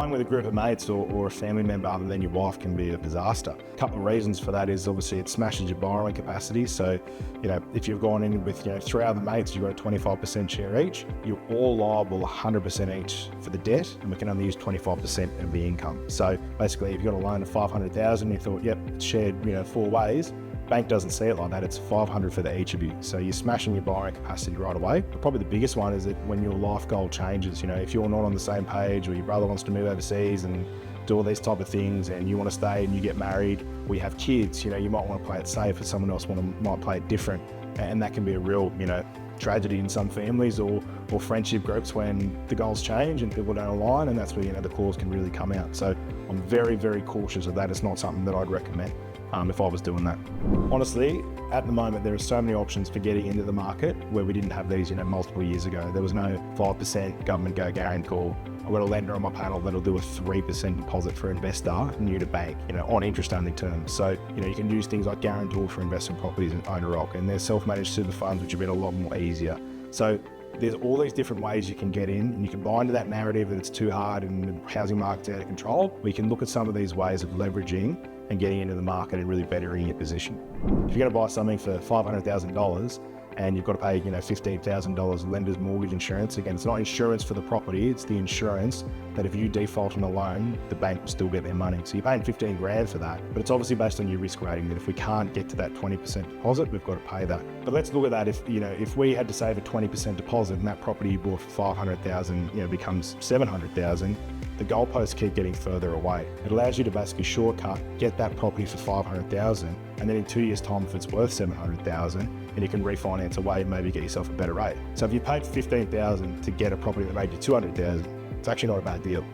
Buying with a group of mates or a family member other than your wife can be a disaster. A couple of reasons for that is obviously it smashes your borrowing capacity. So, if you've gone in with, 3 other mates, you've got a 25% share each, you're all liable 100% each for the debt, and we can only use 25% of the income. So basically, if you've got a loan of 500,000, you thought, yep, it's shared, 4 ways. Bank doesn't see it like that. It's 500 for each of you. So you're smashing your borrowing capacity right away. But probably the biggest one is that when your life goal changes, if you're not on the same page, or your brother wants to move overseas and do all these type of things, and you want to stay and you get married, or you have kids, you might want to play it safe, or someone else might play it different. And that can be a real, tragedy in some families or friendship groups when the goals change and people don't align, and that's where, the clause can really come out. So I'm very, very cautious of that. It's not something that I'd recommend if I was doing that. Honestly, at the moment, there are so many options for getting into the market where we didn't have these, multiple years ago. There was no 5% government guarantor. I've got a lender on my panel that'll do a 3% deposit for investor new to bank, on interest-only terms. So, you can use things like guarantor for investment properties and owner-occ, and there's self-managed super funds, which have been a lot more easier. So there's all these different ways you can get in, and you can buy into that narrative that it's too hard and the housing market's out of control. We can look at some of these ways of leveraging and getting into the market and really bettering your position. If you're going to buy something for $500,000 and you've got to pay, $15,000 lender's mortgage insurance, again, it's not insurance for the property, it's the insurance that if you default on a loan, the bank will still get their money. So you're paying 15 grand for that, but it's obviously based on your risk rating, that if we can't get to that 20% deposit, we've got to pay that. But let's look at that. If we had to save a 20% deposit and that property you bought for 500,000, becomes 700,000, the goalposts keep getting further away. It allows you to basically shortcut, get that property for 500,000, and then in 2 years' time, if it's worth 700,000, and you can refinance away and maybe get yourself a better rate. So if you paid 15,000 to get a property that made you 200,000, it's actually not a bad deal.